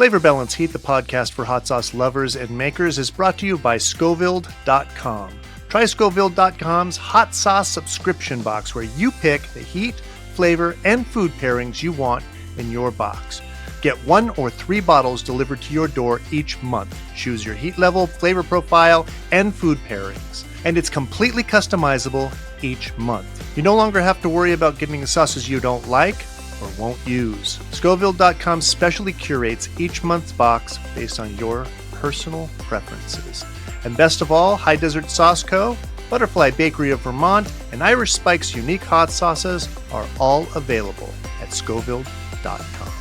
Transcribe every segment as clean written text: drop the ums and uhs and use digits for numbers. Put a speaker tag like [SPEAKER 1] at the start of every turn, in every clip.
[SPEAKER 1] Flavor Balance Heat, the podcast for hot sauce lovers and makers, is brought to you by Scoville.com. Try Scoville.com's hot sauce subscription box, where you pick the heat, flavor, and food pairings you want in your box. Get 1 or 3 bottles delivered to your door each month. Choose your heat level, flavor profile, and food pairings. And it's completely customizable each month. You no longer have to worry about getting sauces you don't like or won't use. Scoville.com specially curates each month's box based on your personal preferences. And best of all, High Desert Sauce Co., Butterfly Bakery of Vermont, and Irish Spike's unique hot sauces are all available at Scoville.com.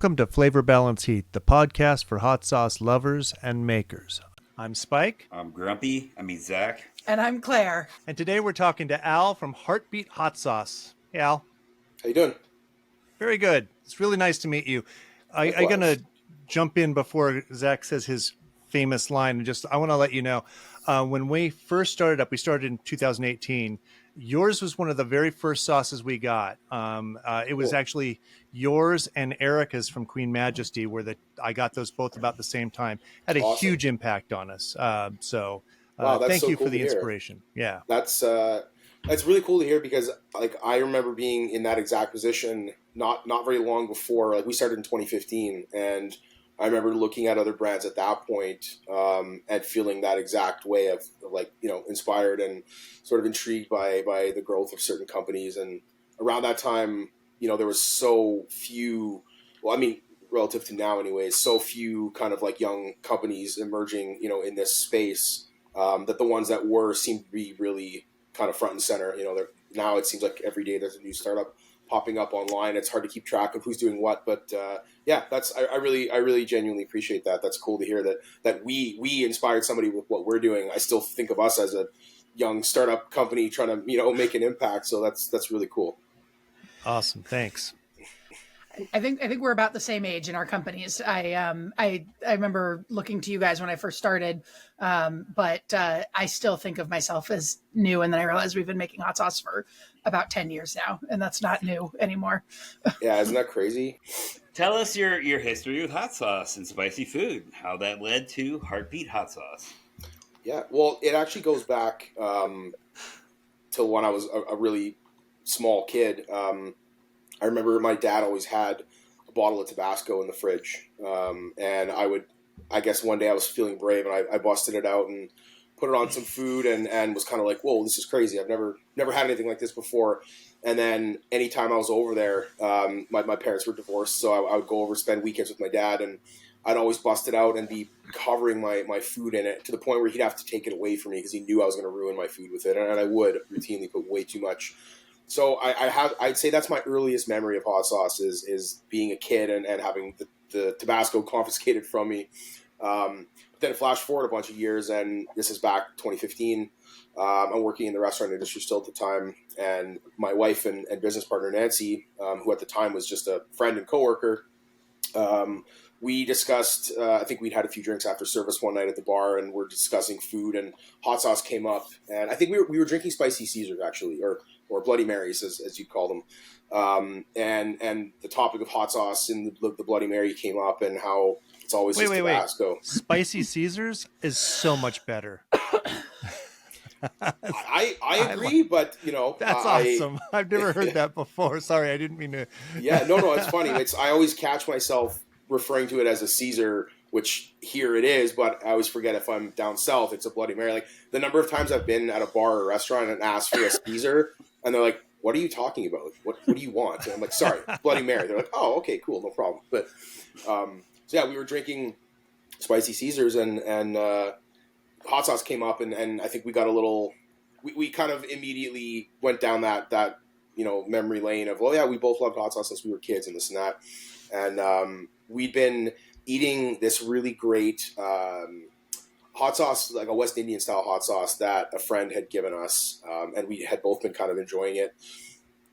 [SPEAKER 1] Welcome to Flavor Balance Heat, the podcast for hot sauce lovers and makers. I'm Spike.
[SPEAKER 2] I'm Grumpy. Zach.
[SPEAKER 3] And I'm Claire.
[SPEAKER 1] And today we're talking to Al from Heartbeat Hot Sauce. Hey, Al.
[SPEAKER 4] How you doing?
[SPEAKER 1] Very good. It's really nice to meet you. I'm going to jump in before Zach says his famous line. And I want to let you know, when we first started up, we started in 2018. Yours was one of the very first sauces we got. It was actually yours and Erica's from Queen Majesty, where I got those both about the same time. Had a huge impact on us. Wow, thank you for the inspiration. Yeah,
[SPEAKER 4] that's really cool to hear, because I remember being in that exact position not very long before. Like, we started in 2015, and I remember looking at other brands at that point and feeling that exact way of inspired and sort of intrigued by the growth of certain companies. And around that time, there was so few, relative to now anyways, so few kind of like young companies emerging, in this space, that the ones that were seemed to be really kind of front and center. Now it seems like every day there's a new startup popping up online. It's hard to keep track of who's doing what, but I really genuinely appreciate that. That's cool to hear that we inspired somebody with what we're doing. I still think of us as a young startup company trying to make an impact. So that's really cool.
[SPEAKER 1] Awesome, thanks.
[SPEAKER 3] I think we're about the same age in our companies. I remember looking to you guys when I first started, but I still think of myself as new, and then I realized we've been making hot sauce for about 10 years now, and that's not new anymore.
[SPEAKER 4] Yeah, isn't that crazy?
[SPEAKER 2] Tell us your history with hot sauce and spicy food, how that led to Heartbeat Hot Sauce.
[SPEAKER 4] Yeah, well, it actually goes back to when I was a really small kid. I remember my dad always had a bottle of Tabasco in the fridge. And I guess one day I was feeling brave, and I busted it out and put it on some food and was kind of like, whoa, this is crazy. I've never had anything like this before. And then anytime I was over there, my parents were divorced, so I would go over, spend weekends with my dad, and I'd always bust it out and be covering my food in it, to the point where he'd have to take it away from me because he knew I was going to ruin my food with it. And I would routinely put way too much. So I'd say that's my earliest memory of hot sauce is being a kid and having the Tabasco confiscated from me. But then flash forward a bunch of years, and this is back 2015. I'm working in the restaurant industry still at the time, and my wife and business partner Nancy, who at the time was just a friend and coworker, we discussed, I think we'd had a few drinks after service one night at the bar, and we're discussing food, and hot sauce came up. And I think we were drinking Spicy Caesars, actually, or Bloody Marys, as you call them. And the topic of hot sauce and the Bloody Mary came up, and how it's always Tabasco.
[SPEAKER 1] Spicy Caesars is so much better.
[SPEAKER 4] I agree, but
[SPEAKER 1] that's awesome. I've never heard that before. Sorry, I didn't mean to.
[SPEAKER 4] Yeah, no, it's funny. I always catch myself referring to it as a Caesar, which here it is, but I always forget if I'm down south, it's a Bloody Mary. Like, the number of times I've been at a bar or a restaurant and asked for a Caesar, and they're like, "What are you talking about? What do you want?" And I'm like, "Sorry, Bloody Mary." They're like, "Oh, okay, cool, no problem." But so yeah, we were drinking Spicy Caesars, and hot sauce came up, and I think we got a little. We kind of immediately went down that memory lane of, oh yeah, we both loved hot sauce since we were kids and this and that, and we'd been eating this really great hot sauce, like a West Indian style hot sauce that a friend had given us, and we had both been kind of enjoying it.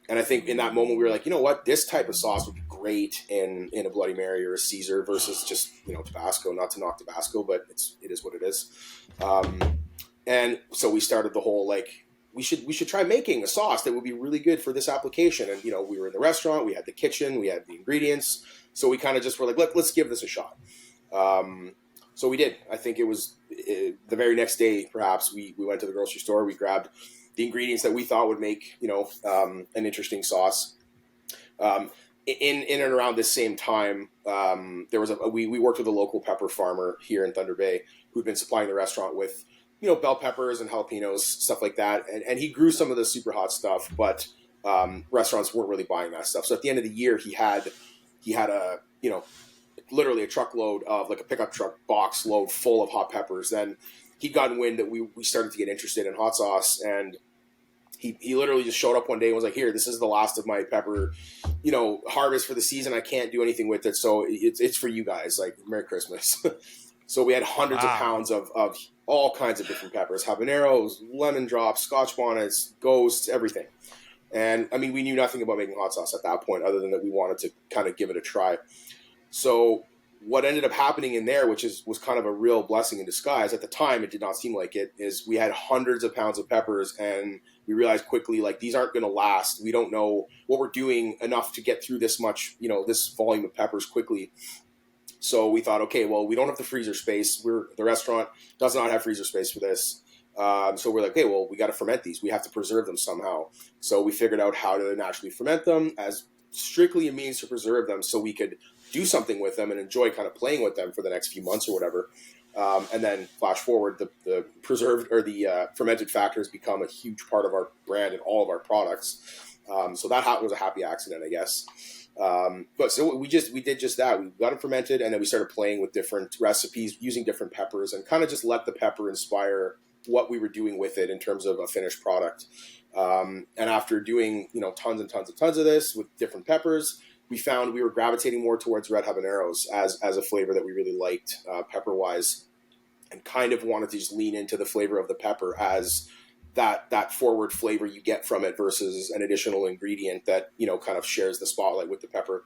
[SPEAKER 4] And I think in that moment we were like, you know what, this type of sauce would be great in a Bloody Mary or a Caesar versus just, Tabasco. Not to knock Tabasco, but it is what it is. And so we started the whole, we should try making a sauce that would be really good for this application. And, we were in the restaurant, we had the kitchen, we had the ingredients. So we kind of just were like, let's give this a shot. So we did. I think it was the very next day, perhaps, we went to the grocery store, we grabbed the ingredients that we thought would make, an interesting sauce. In and around this same time, there was we worked with a local pepper farmer here in Thunder Bay who'd been supplying the restaurant with, bell peppers and jalapenos, stuff like that. And he grew some of the super hot stuff, but restaurants weren't really buying that stuff. So at the end of the year, he had a, literally a truckload of, like a pickup truck box load full of hot peppers. Then he'd gotten wind that we started to get interested in hot sauce, and he literally just showed up one day and was like, here, this is the last of my pepper, harvest for the season. I can't do anything with it. So it's for you guys, like, Merry Christmas. So we had hundreds of pounds of all kinds of different peppers, habaneros, lemon drops, Scotch bonnets, ghosts, everything. And I mean, we knew nothing about making hot sauce at that point, other than that we wanted to kind of give it a try. So what ended up happening in there, which was kind of a real blessing in disguise, at the time it did not seem like it, is we had hundreds of pounds of peppers, and we realized quickly, like, these aren't going to last. We don't know what we're doing enough to get through this much, this volume of peppers quickly. So we thought, okay, well, we don't have the freezer space. The restaurant does not have freezer space for this. So we're like, okay, well, we got to ferment these. We have to preserve them somehow. So we figured out how to naturally ferment them as strictly a means to preserve them, so we could do something with them and enjoy kind of playing with them for the next few months or whatever. And then flash forward, the preserved or the fermented factor has become a huge part of our brand and all of our products. So that was a happy accident, I guess. But so we did just that. We got it fermented, and then we started playing with different recipes using different peppers, and kind of just let the pepper inspire what we were doing with it in terms of a finished product. And after doing, tons and tons and tons of this with different peppers, we found we were gravitating more towards red habaneros as a flavor that we really liked, pepper wise, and kind of wanted to just lean into the flavor of the pepper as that forward flavor you get from it versus an additional ingredient that, kind of shares the spotlight with the pepper.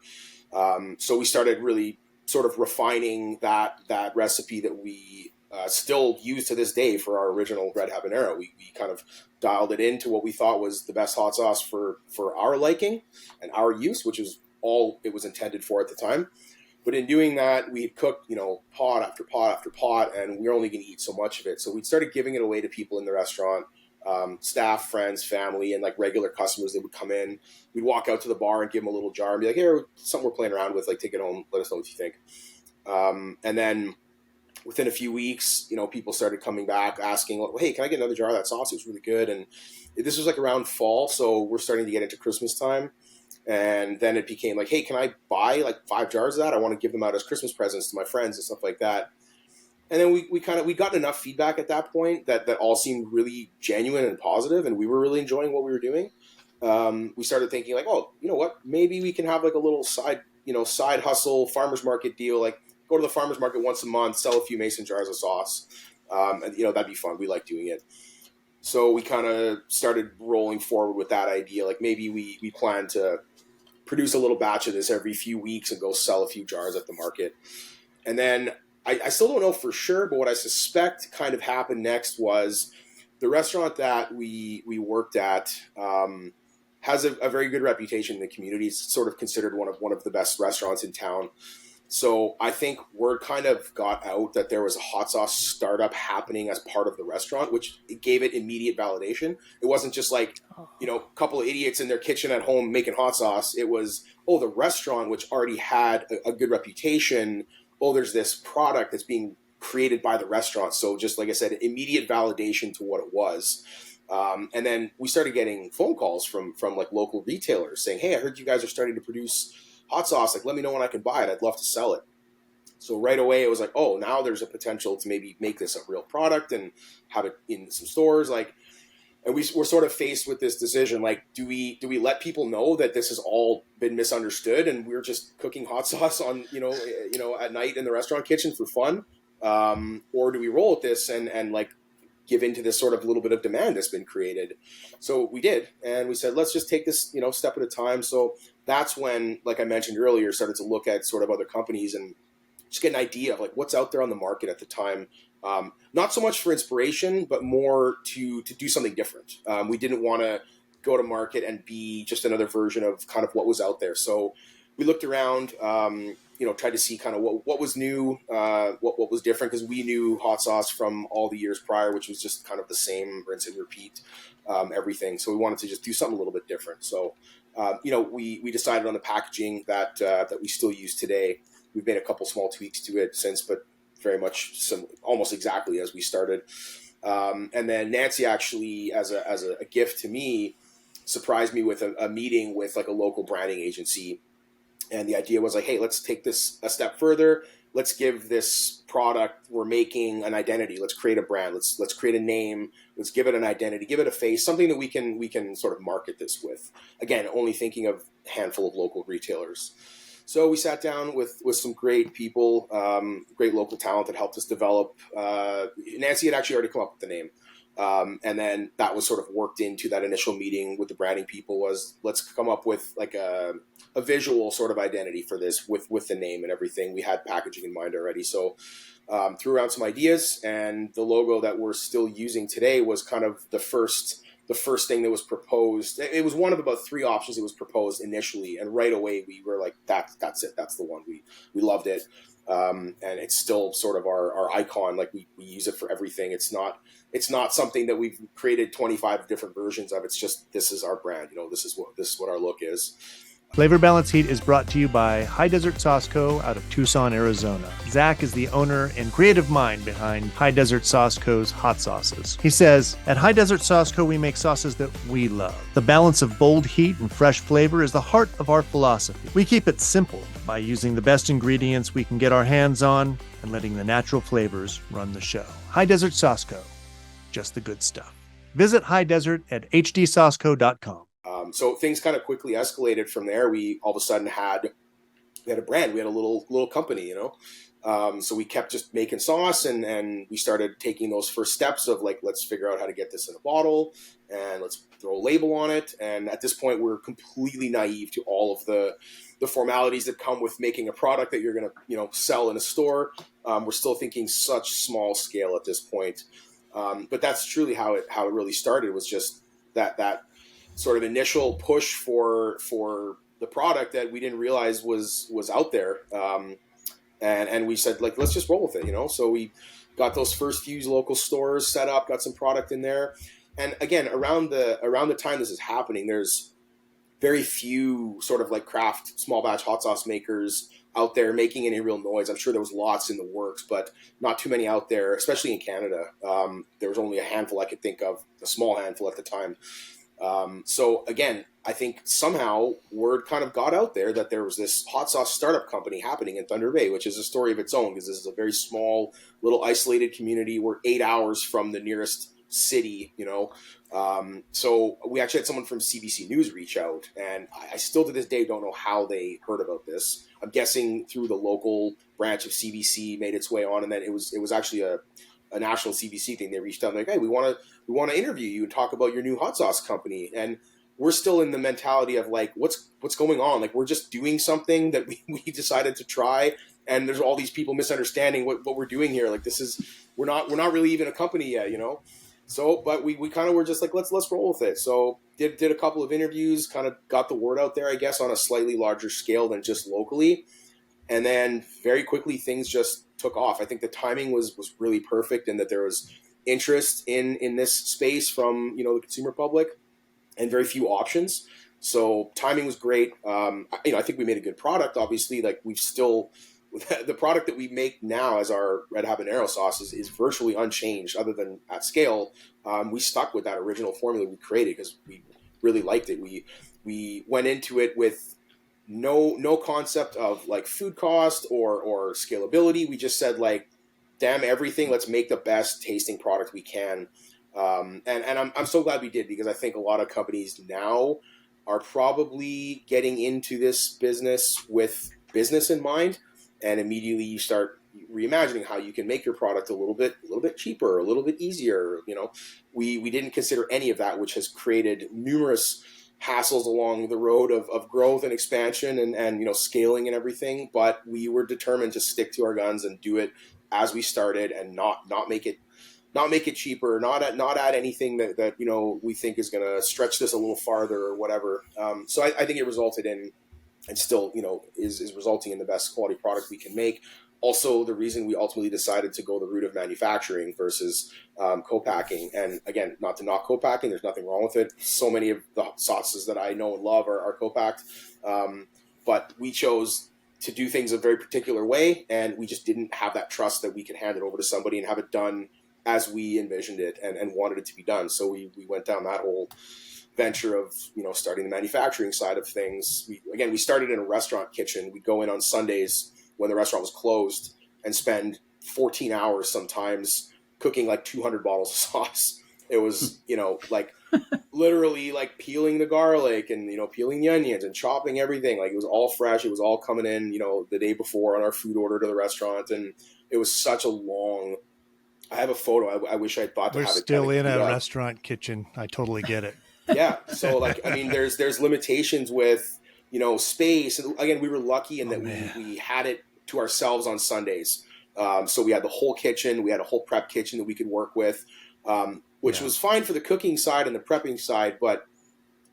[SPEAKER 4] So we started really sort of refining that recipe that we still use to this day for our original red habanero. We kind of dialed it into what we thought was the best hot sauce for our liking and our use, which is all it was intended for at the time. But in doing that, we cooked, pot after pot after pot, and we were only going to eat so much of it. So we started giving it away to people in the restaurant, staff, friends, family, and like regular customers that would come in. We'd walk out to the bar and give them a little jar and be like, here, something we're playing around with, like, take it home, let us know what you think. And then within a few weeks, people started coming back asking, hey, can I get another jar of that sauce? It was really good. And this was like around fall, so we're starting to get into Christmas time. And then it became like, hey, can I buy like 5 jars of that? I want to give them out as Christmas presents to my friends and stuff like that. And then we got enough feedback at that point that all seemed really genuine and positive, and we were really enjoying what we were doing. We started thinking like, oh, you know what? Maybe we can have like a little side hustle farmer's market deal. Like, go to the farmer's market once a month, sell a few mason jars of sauce. And that'd be fun. We like doing it. So we kind of started rolling forward with that idea. Like, maybe we plan to produce a little batch of this every few weeks and go sell a few jars at the market. And then I still don't know for sure, but what I suspect kind of happened next was the restaurant that we worked at has a very good reputation in the community. It's sort of considered one of the best restaurants in town. So I think word kind of got out that there was a hot sauce startup happening as part of the restaurant, which it gave it immediate validation. It wasn't just like, a couple of idiots in their kitchen at home making hot sauce. It was, the restaurant, which already had a good reputation. There's this product that's being created by the restaurant. So just like I said, immediate validation to what it was. And then we started getting phone calls from like local retailers saying, hey, I heard you guys are starting to produce hot sauce. Like, let me know when I can buy it. I'd love to sell it. So right away it was like, now there's a potential to maybe make this a real product and have it in some stores. Like, and we're sort of faced with this decision. Like, do we let people know that this has all been misunderstood and we're just cooking hot sauce on, at night in the restaurant kitchen for fun? Or do we roll with this and like give into this sort of little bit of demand that's been created. So we did, and we said, let's just take this, step at a time. So that's when, like I mentioned earlier, started to look at sort of other companies and just get an idea of like what's out there on the market at the time. Not so much for inspiration, but more to do something different. We didn't want to go to market and be just another version of kind of what was out there. So we looked around, tried to see kind of what was new, what was different, because we knew hot sauce from all the years prior, which was just kind of the same rinse and repeat, everything. So we wanted to just do something a little bit different. So, we decided on the packaging that we still use today. We've made a couple small tweaks to it since, but very much almost exactly as we started. And then Nancy actually, as a gift to me, surprised me with a meeting with like a local branding agency. And the idea was like, hey, let's take this a step further. Let's give this product we're making an identity. Let's create a brand. Let's create a name. Let's give it an identity, give it a face, something that we can sort of market this with. Again, only thinking of a handful of local retailers. So we sat down with some great people, great local talent that helped us develop. Nancy had actually already come up with the name. And then that was sort of worked into that initial meeting with the branding people was, let's come up with like a visual sort of identity for this with the name and everything. We had packaging in mind already. So threw around some ideas, and the logo that we're still using today was kind of the first thing that was proposed. It was one of about 3 options that was proposed initially. And right away we were like, that's it. That's the one. We loved it. And it's still sort of our icon. Like we use it for everything. It's not something that we've created 25 different versions of. It's just, this is our brand. This is what our look is.
[SPEAKER 1] Flavor Balance Heat is brought to you by High Desert Sauce Co. out of Tucson, Arizona. Zach is the owner and creative mind behind High Desert Sauce Co.'s hot sauces. He says, at High Desert Sauce Co. we make sauces that we love. The balance of bold heat and fresh flavor is the heart of our philosophy. We keep it simple by using the best ingredients we can get our hands on and letting the natural flavors run the show. High Desert Sauce Co. Just the good stuff. Visit High Desert at hdsauceco.com.
[SPEAKER 4] So things kind of quickly escalated from there. We all of a sudden had a brand. We had a little company, So we kept just making sauce, and we started taking those first steps of like, let's figure out how to get this in a bottle, and let's throw a label on it. And at this point, we're completely naive to all of the formalities that come with making a product that you're going to sell in a store. We're still thinking such small scale at this point, but that's truly how it really started. Was just that sort of initial push for the product that we didn't realize was out there. And we said, like, let's just roll with it, So we got those first few local stores set up, got some product in there. And again, around the time this is happening, there's very few sort of like craft small batch hot sauce makers out there making any real noise. I'm sure there was lots in the works, but not too many out there, especially in Canada. There was only a handful I could think of, a small handful at the time. So again, I think somehow word kind of got out there that there was this hot sauce startup company happening in Thunder Bay, which is a story of its own, because this is a very small little isolated community. We're 8 hours from the nearest city, So we actually had someone from CBC News reach out, and I still to this day don't know how they heard about this. I'm guessing through the local branch of CBC made its way on, and then it was actually a national CBC thing. They reached out and like, hey, we want to interview you and talk about your new hot sauce company. And we're still in the mentality of like, what's going on? Like, we're just doing something that we decided to try. And there's all these people misunderstanding what we're doing here. Like, we're not really even a company yet, So, but we kind of were just like, let's roll with it. So did a couple of interviews, kind of got the word out there, I guess, on a slightly larger scale than just locally. And then very quickly things just took off. I think the timing was really perfect, and that there was interest in this space from, the consumer public, and very few options. So timing was great. I think we made a good product. Obviously, like we've still, the product that we make now as our red habanero sauce is virtually unchanged other than at scale. We stuck with that original formula we created because we really liked it. We went into it with no concept of like food cost or scalability. We just said like, damn everything, let's make the best tasting product we can. And I'm so glad we did, because I think a lot of companies now are probably getting into this business with business in mind, and immediately you start reimagining how you can make your product a little bit cheaper, a little bit easier. We didn't consider any of that, which has created numerous hassles along the road of growth and expansion and scaling and everything. But we were determined to stick to our guns and do it as we started, and not make it cheaper, not add anything that we think is going to stretch this a little farther or whatever. So I think it resulted in, and still is resulting in, the best quality product we can make. Also, the reason we ultimately decided to go the route of manufacturing versus co-packing. And again, not to knock co-packing, there's nothing wrong with it. So many of the sauces that I know and love are co-packed. But we chose to do things a very particular way, and we just didn't have that trust that we could hand it over to somebody and have it done as we envisioned it and wanted it to be done. So we went down that whole venture of starting the manufacturing side of things. We started in a restaurant kitchen. We'd go in on Sundays when the restaurant was closed and spend 14 hours sometimes cooking like 200 bottles of sauce. It was like literally like peeling the garlic and peeling the onions and chopping everything. Like, it was all fresh. It was all coming in the day before on our food order to the restaurant, and it was such a long. I have a photo. I wish I'd thought to
[SPEAKER 1] We're
[SPEAKER 4] have it.
[SPEAKER 1] still in a restaurant kitchen. I totally get it.
[SPEAKER 4] Yeah. So there's limitations with, space. And again, we were lucky in that we had it to ourselves on Sundays. So we had the whole kitchen. We had a whole prep kitchen that we could work with, which was fine for the cooking side and the prepping side. But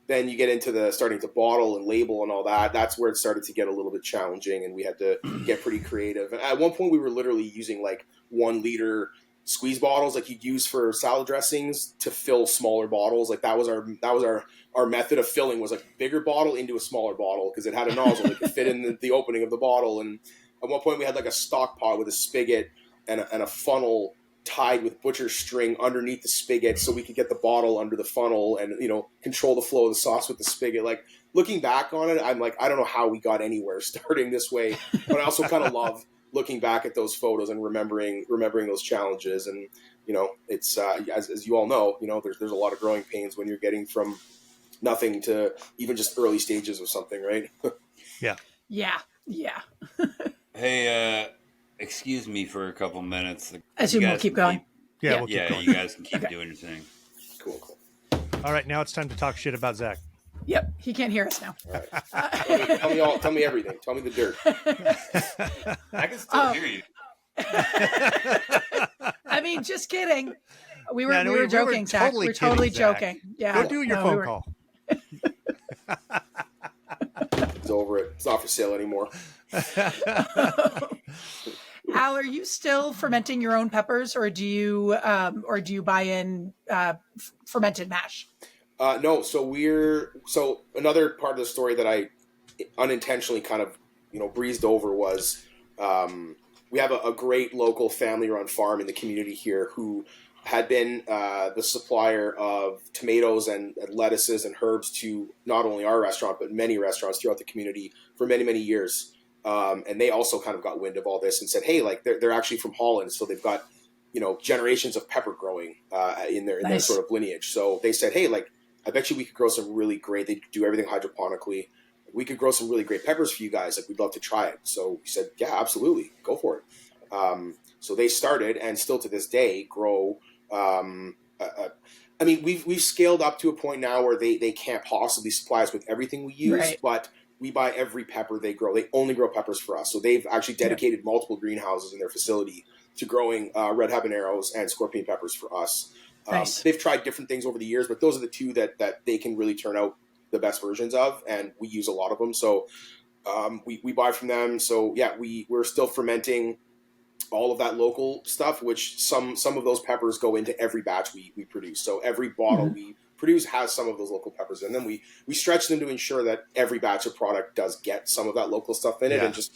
[SPEAKER 4] then you get into the starting to bottle and label and all that. That's where it started to get a little bit challenging, and we had to get pretty creative. And at one point, we were literally using like 1 liter squeeze bottles like you'd use for salad dressings to fill smaller bottles. Like that was our method of filling, was like a bigger bottle into a smaller bottle, because it had a nozzle that could fit in the opening of the bottle. And at one point we had like a stock pot with a spigot and a funnel tied with butcher string underneath the spigot, so we could get the bottle under the funnel and control the flow of the sauce with the spigot. Like, looking back on it, I'm like, I don't know how we got anywhere starting this way, but I also kind of love looking back at those photos and remembering those challenges. And it's as you all know, there's a lot of growing pains when you're getting from nothing to even just early stages of something, right?
[SPEAKER 3] Yeah.
[SPEAKER 2] Hey, excuse me for a couple minutes.
[SPEAKER 3] I assume we'll keep going.
[SPEAKER 1] We'll keep going.
[SPEAKER 2] You guys can keep doing your thing.
[SPEAKER 4] Cool.
[SPEAKER 1] All right, now it's time to talk shit about Zach.
[SPEAKER 3] Yep, he can't hear us now.
[SPEAKER 4] All right. Tell me everything. Tell me the dirt.
[SPEAKER 2] I can still hear you.
[SPEAKER 3] I mean, just kidding. We were joking, Zach. We're totally joking. Yeah.
[SPEAKER 1] Go do your phone call.
[SPEAKER 4] It's over it. It's not for sale anymore.
[SPEAKER 3] Al, are you still fermenting your own peppers, or do you buy in fermented mash?
[SPEAKER 4] No. So another part of the story that I unintentionally kind of breezed over was we have a great local family-run farm in the community here who had been the supplier of tomatoes and lettuces and herbs to not only our restaurant but many restaurants throughout the community for many, many years. And they also kind of got wind of all this and said, hey, like they're actually from Holland, so they've got generations of pepper growing in their sort of lineage. So they said, hey, like, I bet you we could grow some really great. They do everything hydroponically. We could grow some really great peppers for you guys. Like, we'd love to try it. So we said, yeah, absolutely, go for it. So they started, and still to this day grow. I mean, we've scaled up to a point now where they can't possibly supply us with everything we use, right. But we buy every pepper they grow. They only grow peppers for us. So they've actually dedicated multiple greenhouses in their facility to growing red habaneros and scorpion peppers for us. Nice. They've tried different things over the years, but those are the two that they can really turn out the best versions of, and we use a lot of them. So we buy from them. So yeah, we're still fermenting all of that local stuff, which some of those peppers go into every batch we produce. So every bottle we produce has some of those local peppers in them. We stretch them to ensure that every batch of product does get some of that local stuff in it. And just,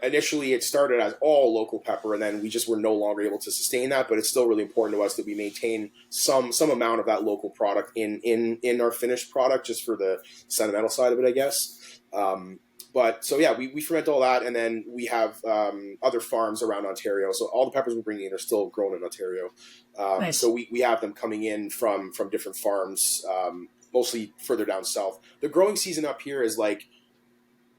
[SPEAKER 4] initially it started as all local pepper, and then we just were no longer able to sustain that. But it's still really important to us that we maintain some amount of that local product in our finished product, just for the sentimental side of it, I guess. But so yeah, we ferment all that, and then we have other farms around Ontario. So all the peppers we're bringing in are still grown in Ontario. Nice. So we have them coming in from different farms, mostly further down south. The growing season up here is like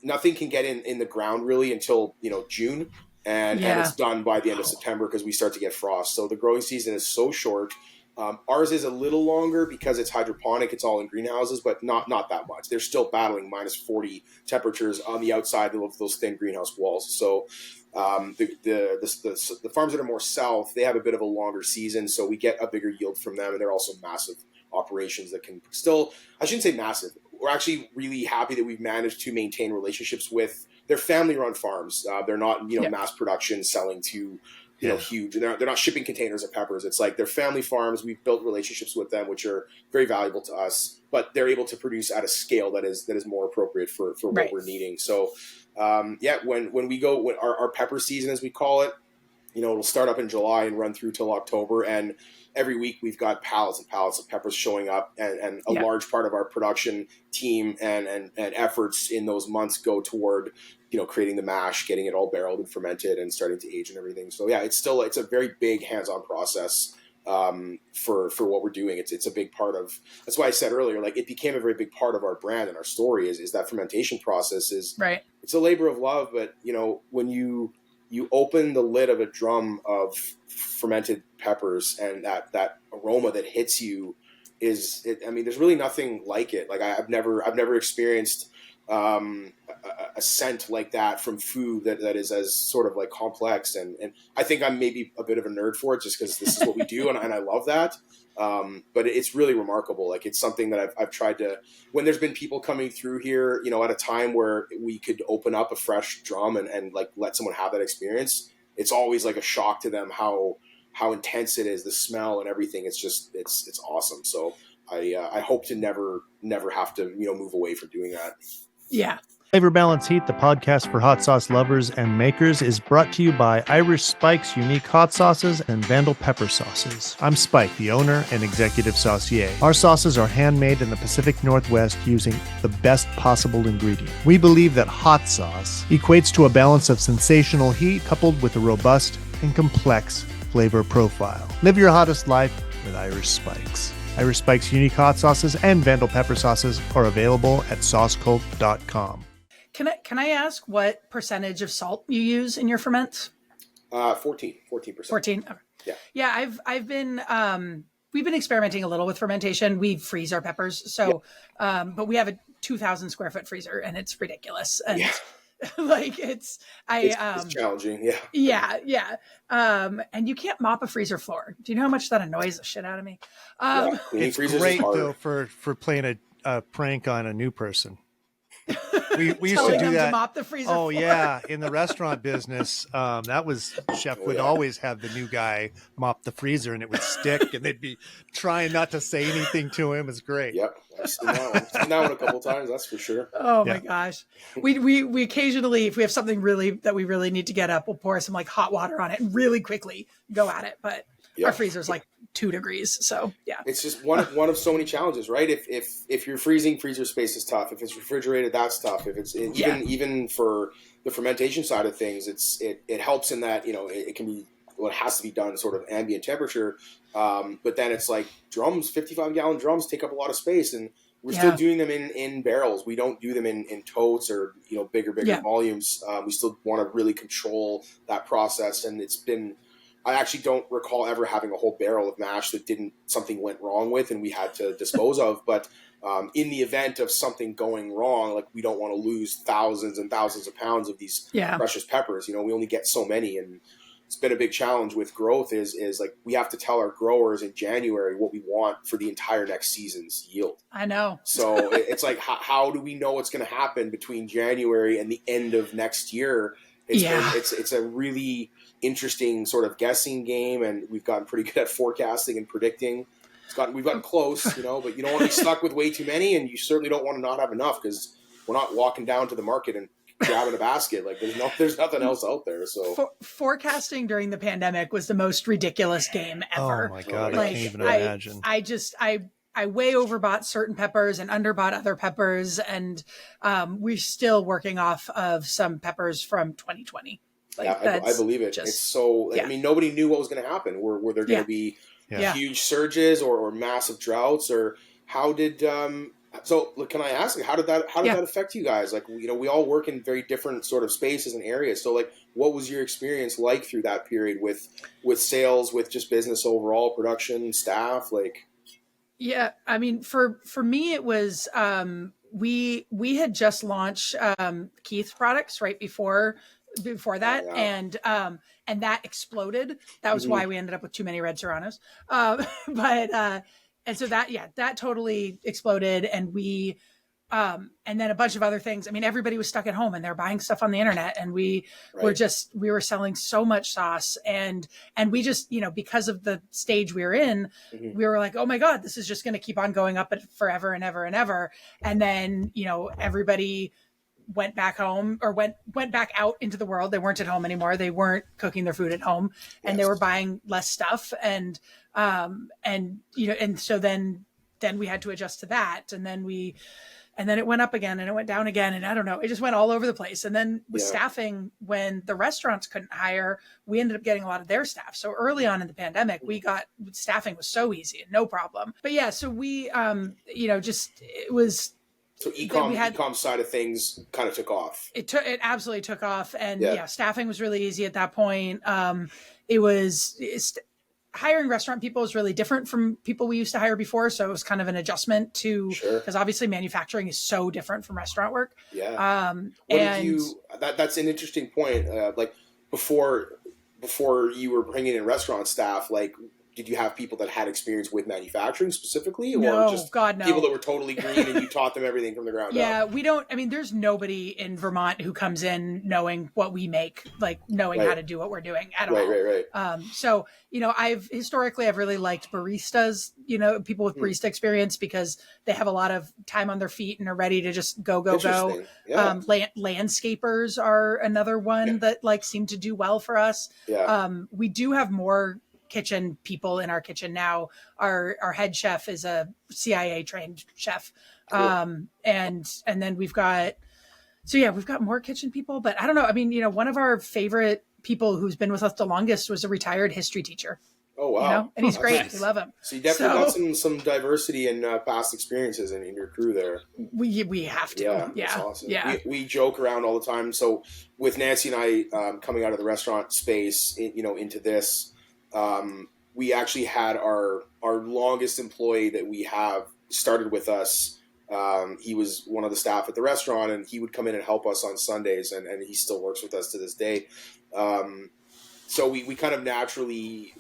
[SPEAKER 4] nothing can get in the ground really until June, and it's done by the end of September because we start to get frost. So the growing season is so short. Ours is a little longer because it's hydroponic. It's all in greenhouses, but not that much. They're still battling minus 40 temperatures on the outside of those thin greenhouse walls. So the farms that are more south, they have a bit of a longer season, so we get a bigger yield from them, and they're also massive operations that can still, I shouldn't say massive. We're actually really happy that we've managed to maintain relationships with their family-run farms. They're not, mass production selling to huge. They're not shipping containers of peppers. It's like they're family farms. We've built relationships with them, which are very valuable to us. But they're able to produce at a scale that is more appropriate for what we're needing. So, when we go, our pepper season, as we call it, it'll start up in July and run through till October. And every week we've got pallets and pallets of peppers showing up, and a large part of our production team and efforts in those months go toward creating the mash, getting it all barreled and fermented and starting to age and everything. So it's a very big hands-on process for what we're doing. It's a big part of, that's why I said earlier, like it became a very big part of our brand and our story is that fermentation process is right. It's a labor of love, but when you open the lid of a drum of fermented peppers and that aroma that hits you there's really nothing like it. Like I've never experienced a scent like that from food that is as sort of like complex. And I think I'm maybe a bit of a nerd for it just because this is what we do. And I love that. But it's really remarkable. Like it's something that I've tried to, when there's been people coming through here, at a time where we could open up a fresh drum and like let someone have that experience. It's always like a shock to them how intense it is, the smell and everything. It's just, it's awesome. So I hope to never have to, move away from doing that.
[SPEAKER 3] Yeah.
[SPEAKER 1] Flavor Balance Heat, the podcast for hot sauce lovers and makers, is brought to you by Irish Spike's unique hot sauces and Vandal pepper sauces. I'm Spike, the owner and executive saucier. Our sauces are handmade in the Pacific Northwest using the best possible ingredient. We believe that hot sauce equates to a balance of sensational heat coupled with a robust and complex flavor profile. Live your hottest life with Irish Spikes. Irish Spike's unique hot sauces and Vandal pepper sauces are available at saucecult.com.
[SPEAKER 3] Can I ask what percentage of salt you use in your ferments?
[SPEAKER 4] 14%.
[SPEAKER 3] 14. Okay. Yeah. I've been, we've been experimenting a little with fermentation. We freeze our peppers. So, but we have a 2,000 square foot freezer and it's ridiculous. And like it's challenging. Yeah. And you can't mop a freezer floor. Do you know how much that annoys the shit out of me?
[SPEAKER 1] It's great though for playing a prank on a new person. We used to do that.
[SPEAKER 3] To mop the freezer floor.
[SPEAKER 1] Yeah, in the restaurant business, that was chef would always have the new guy mop the freezer, and it would stick, and they'd be trying not to say anything to him. It's great.
[SPEAKER 4] Yep, I've seen that one. Seen that one a couple times. That's for sure.
[SPEAKER 3] Oh my gosh, we occasionally, if we have something that we really need to get up, we'll pour some like hot water on it and really quickly go at it. But our freezer's like 2 degrees, so
[SPEAKER 4] it's just one of so many challenges, right? If you're freezing, freezer space is tough. If it's refrigerated, that's tough. If it's even for the fermentation side of things, it helps in that it can be it has to be done sort of ambient temperature, but then it's like drums, 55-gallon drums take up a lot of space, and we're still doing them in barrels. We don't do them in totes or bigger volumes. We still want to really control that process, and it's been. I actually don't recall ever having a whole barrel of mash that something went wrong with and we had to dispose of. But in the event of something going wrong, like we don't want to lose thousands and thousands of pounds of these precious peppers. We only get so many, and it's been a big challenge with growth is like we have to tell our growers in January what we want for the entire next season's yield.
[SPEAKER 3] I know.
[SPEAKER 4] So it's like, how do we know what's going to happen between January and the end of next year? It's a really interesting sort of guessing game, and we've gotten pretty good at forecasting and predicting. We've gotten close, but you don't want to be stuck with way too many, and you certainly don't want to not have enough because we're not walking down to the market and grabbing a basket. Like there's nothing else out there. So
[SPEAKER 3] forecasting during the pandemic was the most ridiculous game ever.
[SPEAKER 1] Oh my God, I can't even imagine.
[SPEAKER 3] I way overbought certain peppers and underbought other peppers, and we're still working off of some peppers from 2020.
[SPEAKER 4] I believe it. It's so. I mean, nobody knew what was going to happen. Were there going to be huge surges or massive droughts, or how did So, look, can I ask, like, how did that affect you guys? Like, you know, we all work in very different sort of spaces and areas. So, like, what was your experience like through that period with sales, with just business overall, production, staff, like?
[SPEAKER 3] Yeah, I mean, for me, it was we had just launched Keith's products right before that,
[SPEAKER 4] Oh, yeah.
[SPEAKER 3] and that exploded. That was
[SPEAKER 4] Mhm.
[SPEAKER 3] why we ended up with too many red Serranos. But and so that totally exploded, and we and then a bunch of other things. I mean, everybody was stuck at home and they're buying stuff on the internet, and we were selling so much sauce, and we just, you know, because of the stage we were in,
[SPEAKER 4] Mhm.
[SPEAKER 3] we were like, oh my God, this is just going to keep on going up forever and ever and ever. And then, you know, everybody went back home or went back out into the world. They weren't at home anymore. They weren't cooking their food at home, and they were buying less stuff. And you know, and so then we had to adjust to that. And then it went up again and it went down again. And I don't know, it just went all over the place. And then with staffing, when the restaurants couldn't hire, we ended up getting a lot of their staff. So early on in the pandemic, staffing was so easy and no problem. But yeah, so we, you know, just, it was,
[SPEAKER 4] so e-com side of things kind of took off.
[SPEAKER 3] It absolutely took off. And staffing was really easy at that point. Hiring restaurant people is really different from people we used to hire before. So it was kind of an adjustment to, because obviously manufacturing is so different from restaurant work.
[SPEAKER 4] Yeah. That's an interesting point. Like before you were bringing in restaurant staff, like, did you have people that had experience with manufacturing specifically, or just people that were totally green and you taught them everything from the ground up?
[SPEAKER 3] Yeah, we don't. I mean, there's nobody in Vermont who comes in knowing what we make, like knowing how to do what we're doing at all.
[SPEAKER 4] Right.
[SPEAKER 3] So, you know, I've really liked baristas, you know, people with barista experience, because they have a lot of time on their feet and are ready to just go.
[SPEAKER 4] Yeah.
[SPEAKER 3] Landscapers are another one that like seem to do well for us.
[SPEAKER 4] Yeah.
[SPEAKER 3] We do have more kitchen people in our kitchen now. Our head chef is a CIA trained chef.
[SPEAKER 4] Cool.
[SPEAKER 3] And then we've got more kitchen people, but I don't know. I mean, you know, one of our favorite people who's been with us the longest was a retired history teacher.
[SPEAKER 4] Oh, wow.
[SPEAKER 3] You know? And he's great.
[SPEAKER 2] Nice.
[SPEAKER 3] We love him.
[SPEAKER 4] So you definitely got some diversity and past experiences in your crew there.
[SPEAKER 3] We have to.
[SPEAKER 4] Yeah. That's awesome. Yeah. We joke around all the time. So with Nancy and I coming out of the restaurant space, into this, we actually had our longest employee that we have started with us. He was one of the staff at the restaurant, and he would come in and help us on Sundays, and he still works with us to this day. So we kind of naturally,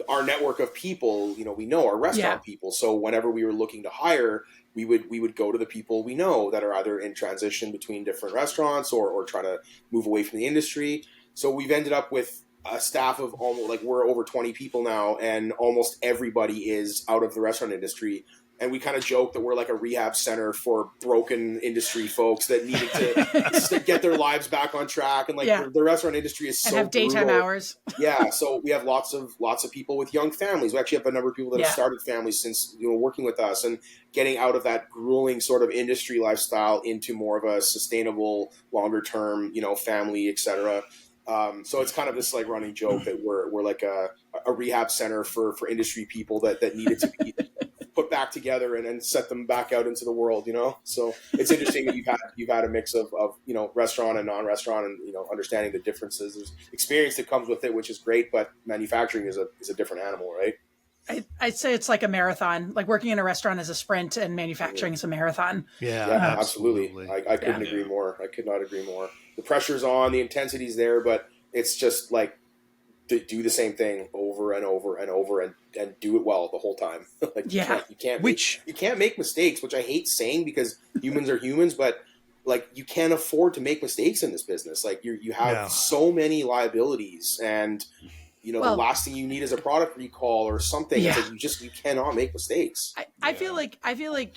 [SPEAKER 4] our network of people, we know our restaurant people. So whenever we were looking to hire, we would go to the people we know that are either in transition between different restaurants or trying to move away from the industry. So we've ended up with a staff of almost, like, we're over 20 people now, and almost everybody is out of the restaurant industry. And we kind of joke that we're like a rehab center for broken industry folks that needed to get their lives back on track. And the restaurant industry is so
[SPEAKER 3] have daytime
[SPEAKER 4] brutal.
[SPEAKER 3] hours.
[SPEAKER 4] Yeah. So we have lots of people with young families. We actually have a number of people that have started families since, working with us and getting out of that grueling sort of industry lifestyle into more of a sustainable, longer term, family, etc. So it's kind of this like running joke that we're like a rehab center for industry people that needed to be put back together and set them back out into the world, So it's interesting that you've had a mix of restaurant and non-restaurant, and understanding the differences. There's experience that comes with it, which is great, but manufacturing is a different animal, right?
[SPEAKER 3] I'd say it's like a marathon. Like working in a restaurant is a sprint, and manufacturing is a marathon.
[SPEAKER 4] Yeah, absolutely. I couldn't agree more. I could not agree more. The pressure's on, the intensity's there, but it's just like to do the same thing over and over and over and do it well the whole time. You can't make mistakes, which I hate saying because humans are humans, but like you can't afford to make mistakes in this business. Like you have so many liabilities, and the last thing you need is a product recall or something.
[SPEAKER 3] Yeah.
[SPEAKER 4] It's like you cannot make mistakes.
[SPEAKER 3] I feel like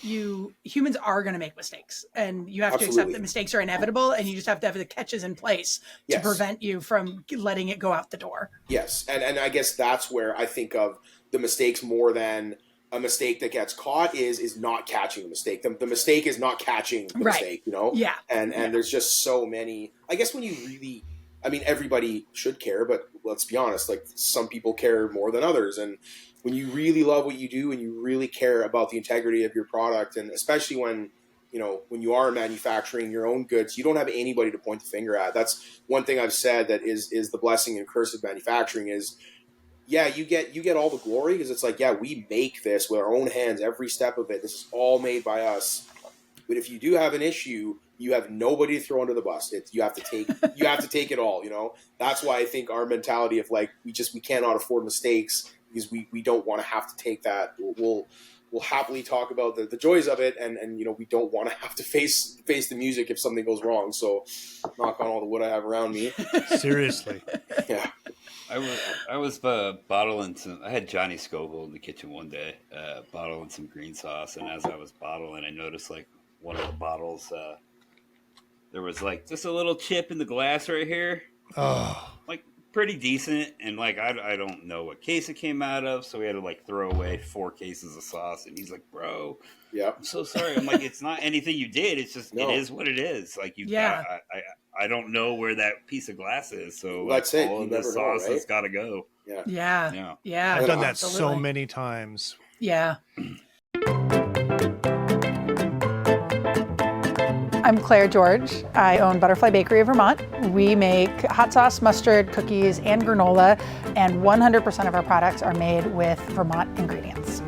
[SPEAKER 3] humans are going to make mistakes, and you have to accept that mistakes are inevitable, and you just have to have the catches in place to prevent you from letting it go out the door.
[SPEAKER 4] Yes. And I guess that's where I think of the mistakes more than a mistake that gets caught is not catching the mistake. The mistake is not catching the mistake,
[SPEAKER 3] Yeah.
[SPEAKER 4] And there's just so many, I guess when you really I mean, everybody should care, but let's be honest, like some people care more than others. And when you really love what you do and you really care about the integrity of your product, and especially when you are manufacturing your own goods, you don't have anybody to point the finger at. That's one thing I've said that is the blessing and curse of manufacturing is, yeah, you get all the glory because it's like, yeah, we make this with our own hands, every step of it. This is all made by us. But if you do have an issue, you have nobody to throw under the bus. You have to take it all. That's why I think our mentality of like we cannot afford mistakes because we don't want to have to take that. We'll happily talk about the joys of it, and we don't want to have to face the music if something goes wrong. So knock on all the wood I have around me.
[SPEAKER 1] Seriously.
[SPEAKER 4] Yeah.
[SPEAKER 2] I was bottling some. I had Johnny Scoville in the kitchen one day, bottling some green sauce, and as I was bottling, I noticed like one of the bottles, there was like just a little chip in the glass right here.
[SPEAKER 1] Oh,
[SPEAKER 2] like pretty decent, and like I don't know what case it came out of, so we had to like throw away 4 cases of sauce. And he's like, "Bro,
[SPEAKER 4] yeah,
[SPEAKER 2] I'm so sorry." I'm like, "It's not anything you did. It's just It is what it is. Like I don't know where that piece of glass is, so
[SPEAKER 4] that's
[SPEAKER 2] like,
[SPEAKER 4] it.
[SPEAKER 2] all of the sauce has got to go."
[SPEAKER 3] Yeah.
[SPEAKER 1] I've done that so many times.
[SPEAKER 3] Yeah. I'm Claire George. I own Butterfly Bakery of Vermont. We make hot sauce, mustard, cookies, and granola, and 100% of our products are made with Vermont ingredients.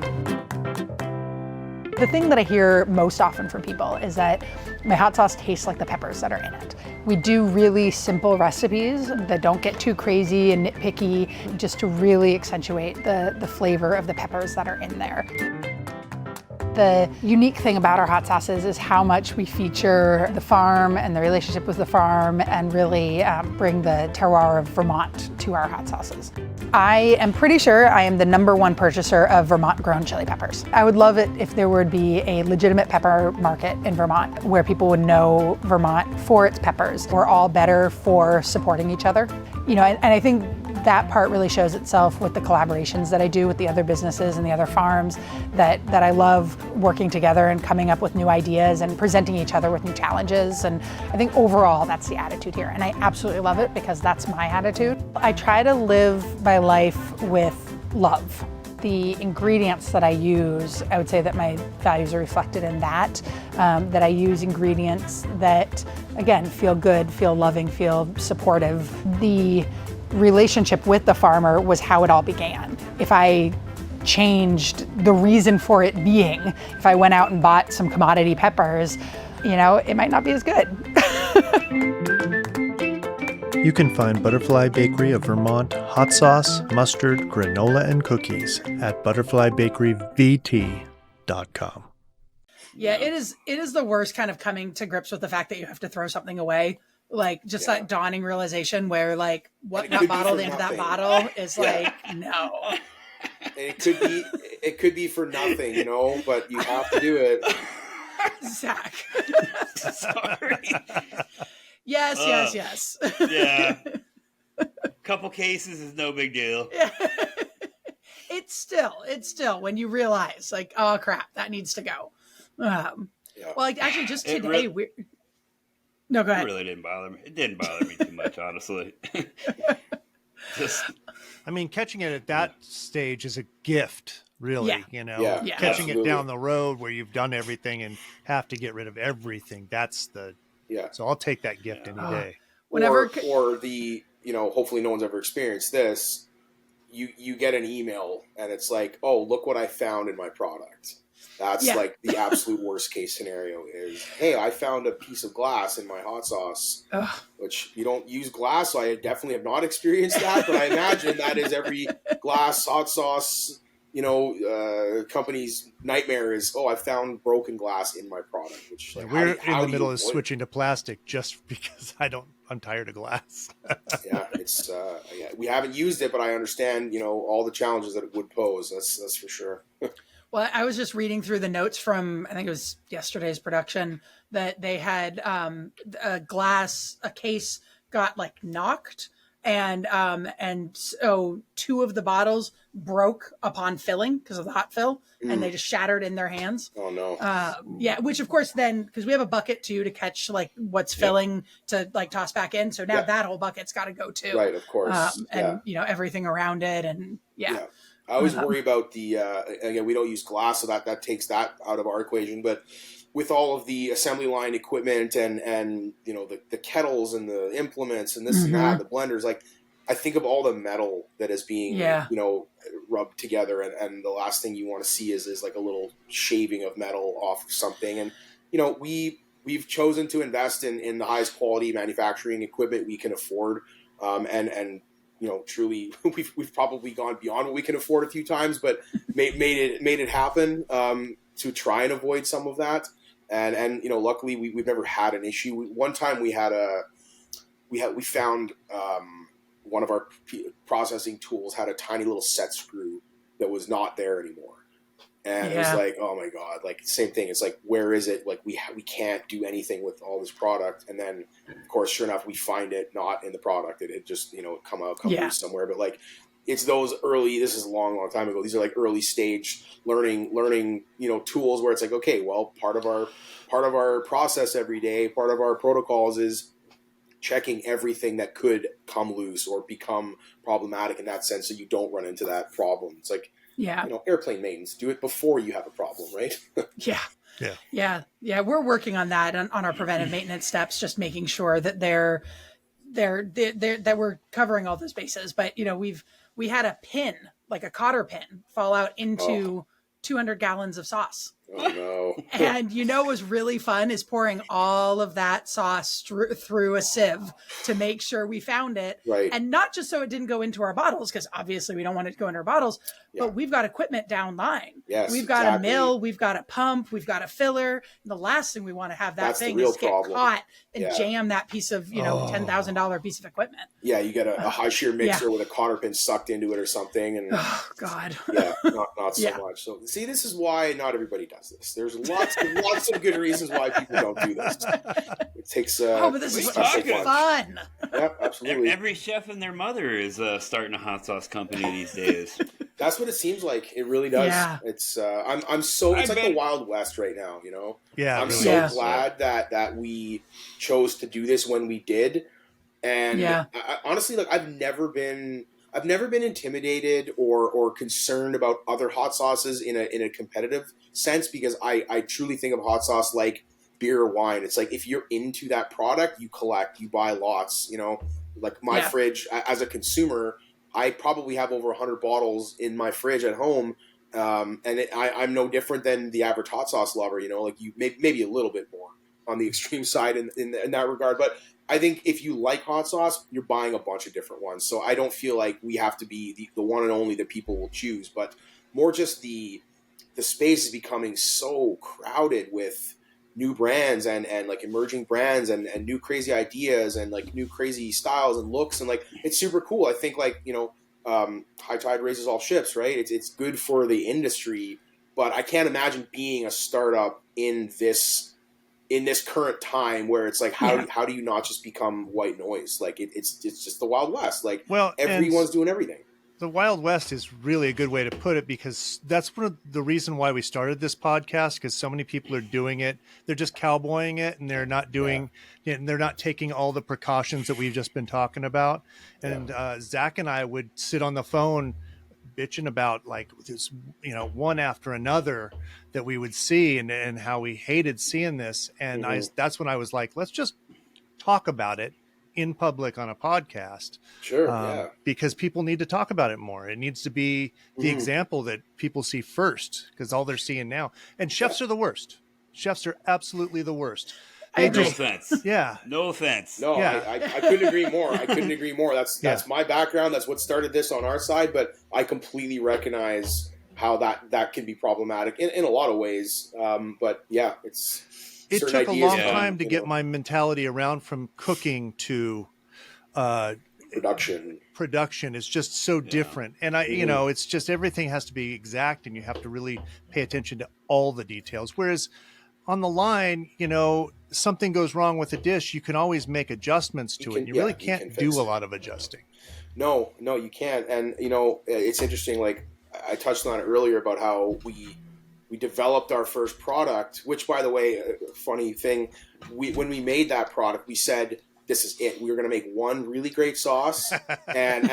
[SPEAKER 3] The thing that I hear most often from people is that my hot sauce tastes like the peppers that are in it. We do really simple recipes that don't get too crazy and nitpicky, just to really accentuate the flavor of the peppers that are in there. The unique thing about our hot sauces is how much we feature the farm and the relationship with the farm and really bring the terroir of Vermont to our hot sauces. I am pretty sure I am the #1 purchaser of Vermont-grown chili peppers. I would love it if there would be a legitimate pepper market in Vermont where people would know Vermont for its peppers. We're all better for supporting each other. And I think that part really shows itself with the collaborations that I do with the other businesses and the other farms, that I love working together and coming up with new ideas and presenting each other with new challenges. And I think overall that's the attitude here. And I absolutely love it because that's my attitude. I try to live my life with love. The ingredients that I use, I would say that my values are reflected in that I use ingredients that, again, feel good, feel loving, feel supportive. The relationship with the farmer was how it all began. If I changed the reason for it being, if I went out and bought some commodity peppers, it might not be as good.
[SPEAKER 1] You can find Butterfly Bakery of Vermont hot sauce, mustard, granola, and cookies at butterflybakeryvt.com.
[SPEAKER 3] Yeah, it is the worst kind of coming to grips with the fact that you have to throw something away. Like just that dawning realization where like what got bottled into that bottle is like, no.
[SPEAKER 4] And it could be for nothing, but you have to do it.
[SPEAKER 3] Zach.
[SPEAKER 2] Sorry.
[SPEAKER 3] Yes.
[SPEAKER 2] Yeah. Couple cases is no big deal.
[SPEAKER 3] Yeah. It's still when you realize like, oh crap, that needs to go. Well, like actually just today No, go ahead.
[SPEAKER 2] It really didn't bother me. It didn't bother me too much, honestly.
[SPEAKER 1] Catching it at that stage is a gift, really. Catching
[SPEAKER 4] absolutely.
[SPEAKER 1] it down the road where you've done everything and have to get rid of everything. That's so I'll take that gift any day.
[SPEAKER 3] Whenever
[SPEAKER 4] or the hopefully no one's ever experienced this. You get an email and it's like, oh, look what I found in my product. That's like the absolute worst case scenario is, hey, I found a piece of glass in my hot sauce, which you don't use glass. So I definitely have not experienced that, but I imagine that is every glass hot sauce, company's nightmare is, oh, I found broken glass in my product. Which like,
[SPEAKER 1] we're in the middle of switching to plastic just because I'm tired of glass.
[SPEAKER 4] It's we haven't used it, but I understand, all the challenges that it would pose. That's for sure.
[SPEAKER 3] Well, I was just reading through the notes from, I think it was yesterday's production, that they had a case got like knocked And so 2 of the bottles broke upon filling because of the hot fill, and they just shattered in their hands.
[SPEAKER 4] Oh no.
[SPEAKER 3] Yeah, which of course then, because we have a bucket too to catch like what's filling to like toss back in. So now that whole bucket's got to go too.
[SPEAKER 4] Right, of course.
[SPEAKER 3] And you know, everything around it, and
[SPEAKER 4] I always worry about the again, we don't use glass, so that takes that out of our equation, but with all of the assembly line equipment and you know the kettles and the implements and this and that, the blenders, like I think of all the metal that is being you know rubbed together, and the last thing you want to see is like a little shaving of metal off of something. And you know we've chosen to invest in the highest quality manufacturing equipment we can afford, and you know, truly, we've probably gone beyond what we can afford a few times, but made it happen to try and avoid some of that. And you know, luckily we've never had an issue. One time we found one of our processing tools had a tiny little set screw that was not there anymore, and it was like, oh my god, like same thing. It's like, where is it? Like we can't do anything with all this product. And then of course, sure enough, we find it not in the product. It just, you know, come loose somewhere. But like, it's those early, this is a long time ago. These are like early stage learning, you know, tools where it's like, okay, well, part of our process every day, part of our protocols is checking everything that could come loose or become problematic in that sense, so you don't run into that problem. It's like, you know, airplane maintenance, do it before you have a problem, right?
[SPEAKER 3] Yeah. We're working on that on our preventive maintenance steps, just making sure that that we're covering all those bases. But you know, we had a pin, like a cotter pin, fall out into 200 gallons of sauce.
[SPEAKER 4] Oh no.
[SPEAKER 3] And you know what was really fun is pouring all of that sauce through a sieve to make sure we found it.
[SPEAKER 4] Right.
[SPEAKER 3] And not just so it didn't go into our bottles, because obviously we don't want it to go into our bottles, but we've got equipment down line.
[SPEAKER 4] Yes,
[SPEAKER 3] we've got a mill, we've got a pump, we've got a filler. And the last thing we want to have
[SPEAKER 4] That's
[SPEAKER 3] thing
[SPEAKER 4] the real
[SPEAKER 3] is get
[SPEAKER 4] problem.
[SPEAKER 3] caught and jam that piece of, you know, $10,000 piece of equipment.
[SPEAKER 4] Yeah, you get a high shear mixer with a cotter pin sucked into it or something, and
[SPEAKER 3] oh god.
[SPEAKER 4] not so much. So see, this is why not everybody does this. There's lots of good reasons why people don't do this. It takes
[SPEAKER 3] but this is fun.
[SPEAKER 4] Yep, absolutely.
[SPEAKER 2] Every chef and their mother is starting a hot sauce company these days.
[SPEAKER 4] That's what it seems like. It really does. Yeah. It's it's like the Wild West right now, you know?
[SPEAKER 1] Yeah.
[SPEAKER 4] I'm so glad that we chose to do this when we did. And I, honestly, like I've never been intimidated or concerned about other hot sauces in a competitive sense, because I truly think of hot sauce like beer or wine. It's like, if you're into that product, you collect, you buy lots, you know, like my fridge as a consumer, I probably have over 100 bottles in my fridge at home. And I'm no different than the average hot sauce lover, you know, like you maybe a little bit more on the extreme side in that regard. But I think if you like hot sauce, you're buying a bunch of different ones. So I don't feel like we have to be the one and only that people will choose, but more just the space is becoming so crowded with new brands and like emerging brands and new crazy ideas and like new crazy styles and looks. And like, it's super cool. I think, like, you know, high tide raises all ships, right? It's good for the industry, but I can't imagine being a startup in this current time where it's like, how do you not just become white noise? Like it's just the Wild West. Like, everyone's doing everything.
[SPEAKER 1] The Wild West is really a good way to put it, because that's one of the reason why we started this podcast, because so many people are doing it. They're just cowboying it, and they're not doing, and they're not taking all the precautions that we've just been talking about. And Zach and I would sit on the phone bitching about like this, you know, one after another that we would see, and how we hated seeing this. And that's when I was like, let's just talk about it in public on a podcast.
[SPEAKER 4] Sure.
[SPEAKER 1] Because people need to talk about it more. It needs to be the example that people see first, because all they're seeing now. And chefs are the worst. Chefs are absolutely the worst.
[SPEAKER 2] No offense.
[SPEAKER 1] Yeah.
[SPEAKER 2] No offense.
[SPEAKER 4] No, I couldn't agree more. That's my background. That's what started this on our side, but I completely recognize how that can be problematic in a lot of ways. But yeah, it
[SPEAKER 1] took a long time to get my mentality around from cooking to production. Is just so different. And you know, it's just, everything has to be exact, and you have to really pay attention to all the details. Whereas on the line, something goes wrong with a dish, you can always make adjustments to it. You really can't do a lot of adjusting.
[SPEAKER 4] No, you can't. And it's interesting. Like I touched on it earlier about how we developed our first product. Which, by the way, funny thing, when we made that product, we said this is it. We were going to make one really great sauce, and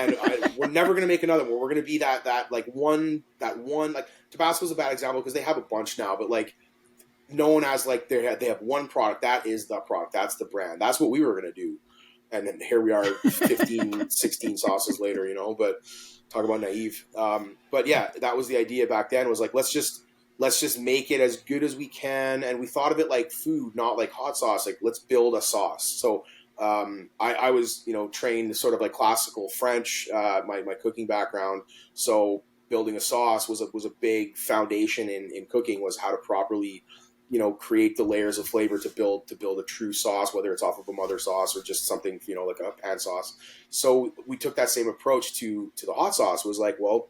[SPEAKER 4] we're never going to make another one. We're going to be that one. Like Tabasco's a bad example because they have a bunch now, but like known as like they have one product. That is the product. That's the brand. That's what we were going to do. And then here we are 15, 16 sauces later, but talk about naive. But yeah, that was the idea back then, was like, let's just make it as good as we can. And we thought of it like food, not like hot sauce. Like, let's build a sauce. So I was, trained sort of like classical French, my cooking background. So building a sauce was a big foundation in cooking, was how to properly create the layers of flavor to build a true sauce, whether it's off of a mother sauce or just something, like a pan sauce. So we took that same approach to the hot sauce. Was like, well,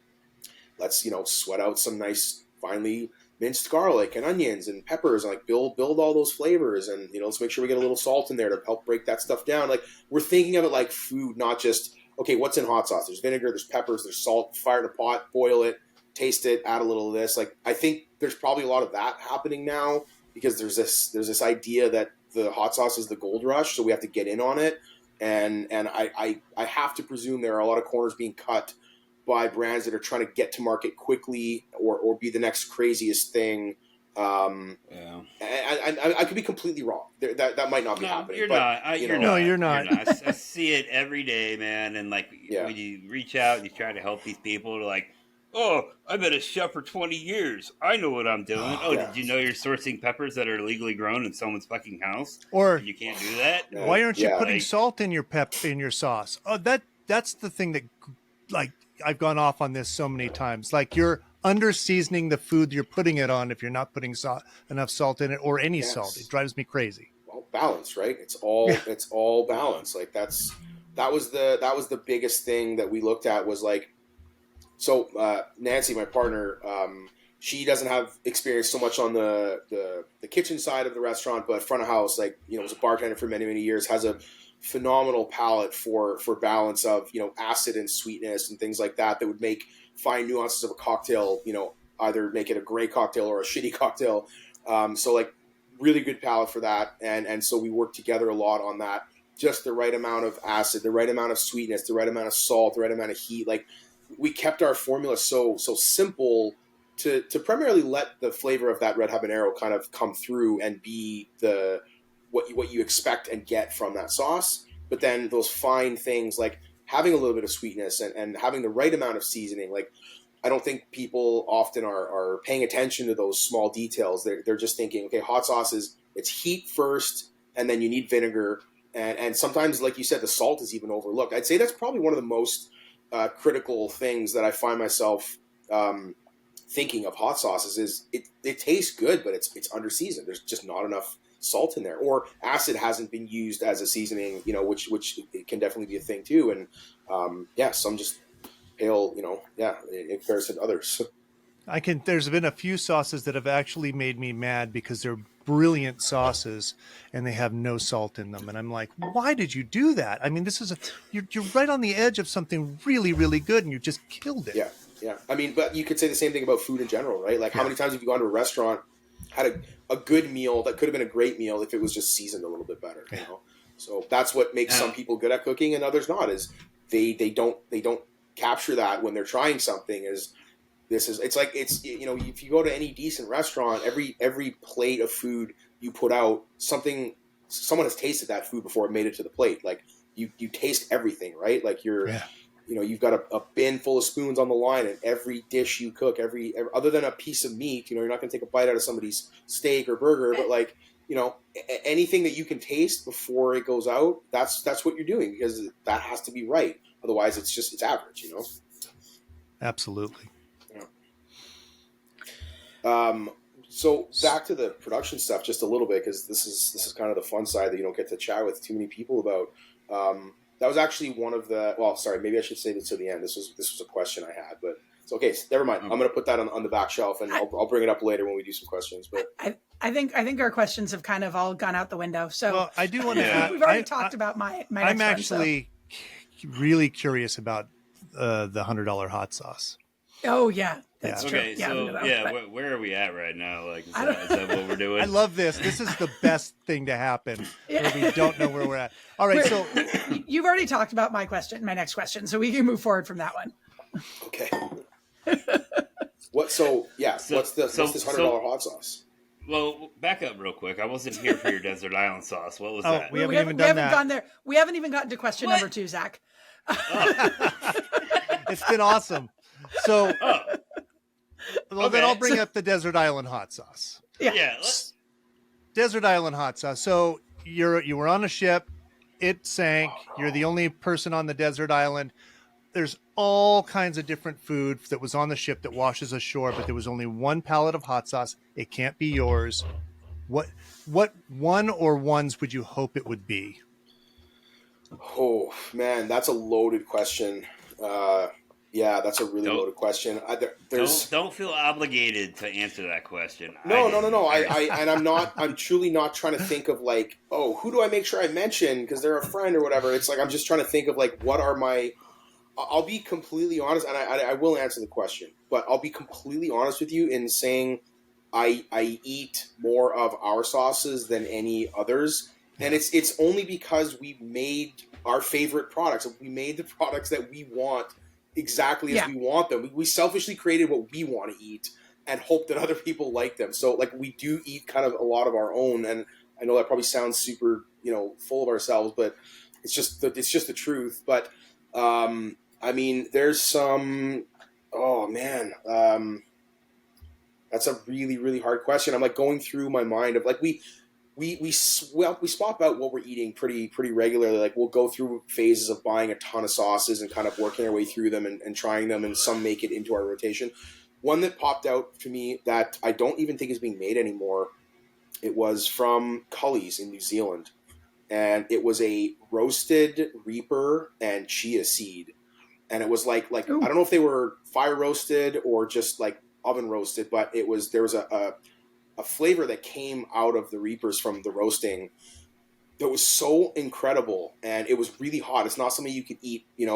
[SPEAKER 4] let's, sweat out some nice finely minced garlic and onions and peppers, and like build all those flavors. And, let's make sure we get a little salt in there to help break that stuff down. Like, we're thinking of it like food, not just, okay, what's in hot sauce? This vinegar, there's peppers, there's salt, fire in a pot, boil it, taste it, add a little of this. Like, I think there's probably a lot of that happening now, because there's this idea that the hot sauce is the gold rush, so we have to get in on it. And I have to presume there are a lot of corners being cut by brands that are trying to get to market quickly or be the next craziest thing. Yeah. I could be completely wrong. That might not be happening.
[SPEAKER 2] You're
[SPEAKER 4] but,
[SPEAKER 2] not.
[SPEAKER 1] You're not.
[SPEAKER 2] I see it every day, man. And like when you reach out and you try to help these people, to like, oh, I've been a chef for 20 years. I know what I'm doing. Did you know you're sourcing peppers that are legally grown in someone's fucking house?
[SPEAKER 1] Or
[SPEAKER 2] you can't do that?
[SPEAKER 1] Why aren't you putting salt in your sauce? Oh, that's the thing that, like, I've gone off on this so many times. Like, you're under seasoning the food you're putting it on if you're not putting enough salt in it, or any salt. It drives me crazy.
[SPEAKER 4] Well, balance, right? It's all balance. Like that was the biggest thing that we looked at, was like, so Nancy, my partner, she doesn't have experience so much on the kitchen side of the restaurant, but front of house, like, was a bartender for many, many years, has a phenomenal palate for balance of, acid and sweetness and things like that would make fine nuances of a cocktail, either make it a great cocktail or a shitty cocktail. So like, really good palate for that. And so we worked together a lot on that, just the right amount of acid, the right amount of sweetness, the right amount of salt, the right amount of heat. Like, we kept our formula so simple to primarily let the flavor of that red habanero kind of come through and be what you expect and get from that sauce. But then those fine things, like having a little bit of sweetness and having the right amount of seasoning. Like, I don't think people often are paying attention to those small details. They're just thinking, okay, hot sauce it's heat first, and then you need vinegar. And sometimes, like you said, the salt is even overlooked. I'd say that's probably one of the most critical things that I find myself thinking of hot sauces is it tastes good, but it's under seasoned. There's just not enough salt in there, or acid hasn't been used as a seasoning, which it can definitely be a thing too. And some just pale, in comparison to others.
[SPEAKER 1] There's been a few sauces that have actually made me mad because they're brilliant sauces and they have no salt in them. And I'm like, why did you do that? I mean, you're right on the edge of something really, really good, and you just killed it.
[SPEAKER 4] Yeah. I mean, but you could say the same thing about food in general, right? Like, how many times have you gone to a restaurant, had a good meal that could have been a great meal if it was just seasoned a little bit better, So that's what makes some people good at cooking and others not, is they don't capture that when they're trying something. It's like if you go to any decent restaurant, every plate of food you put out, someone has tasted that food before it made it to the plate. Like, you taste everything, right? Like, you've got a bin full of spoons on the line, and every dish you cook, every other than a piece of meat, you're not going to take a bite out of somebody's steak or burger, but like, anything that you can taste before it goes out, that's what you're doing, because that has to be right. Otherwise, it's average,
[SPEAKER 1] Absolutely.
[SPEAKER 4] So back to the production stuff just a little bit, because this is kind of the fun side that you don't get to chat with too many people about. That was actually one of the. Well, sorry, maybe I should say this to the end. This was a question I had, but So, okay, so never mind. I'm going to put that on the back shelf, and I'll bring it up later when we do some questions. But
[SPEAKER 3] I think our questions have kind of all gone out the window. So
[SPEAKER 1] well, I do want to.
[SPEAKER 3] we've already talked about my next
[SPEAKER 1] I'm
[SPEAKER 3] one,
[SPEAKER 1] actually really curious about the $100 hot sauce.
[SPEAKER 3] Oh yeah, that's true.
[SPEAKER 2] Okay, where are we at right now? Like, is that what we're doing?
[SPEAKER 1] I love this. This is the best thing to happen. Where we don't know where we're at. All right, so
[SPEAKER 3] you've already talked about my next question, so we can move forward from that one.
[SPEAKER 4] Okay. What's this $100 hot sauce?
[SPEAKER 2] Well, back up real quick. I wasn't here for your desert island sauce. What was that?
[SPEAKER 1] We haven't gone
[SPEAKER 3] there. We haven't even gotten to question number 2, Zach.
[SPEAKER 1] It's been awesome. So, then I'll bring up the desert island hot sauce.
[SPEAKER 2] Yeah.
[SPEAKER 1] Desert island hot sauce. So you were on a ship. It sank. You're the only person on the desert island. There's all kinds of different food that was on the ship that washes ashore, but there was only one pallet of hot sauce. It can't be yours. What one or ones would you hope it would be?
[SPEAKER 4] Oh man, that's a loaded question. Yeah, that's a really loaded question.
[SPEAKER 2] Don't feel obligated to answer that question.
[SPEAKER 4] No. I'm truly not trying to think of like, oh, who do I make sure I mention because they're a friend or whatever. It's like I'm just trying to think of like what are my. I'll be completely honest, and I will answer the question, but I'll be completely honest with you in saying I eat more of our sauces than any others, and it's only because we made our favorite products. We made the products that we want exactly as we want them. We selfishly created what we want to eat and hope that other people like them. So like we do eat kind of a lot of our own, and I know that probably sounds super full of ourselves, but it's just the truth. But I mean, there's some. Oh man, that's a really really hard question. I'm like going through my mind of like we swap out what we're eating pretty regularly. Like we'll go through phases of buying a ton of sauces and kind of working our way through them and trying them, and some make it into our rotation. One that popped out to me that I don't even think is being made anymore. It was from Cully's in New Zealand, and it was a roasted Reaper and chia seed. And it was like Ooh. I don't know if they were fire roasted or just like oven roasted, but there was a flavor that came out of the Reapers from the roasting that was so incredible, and it was really hot. It's not something you could eat, in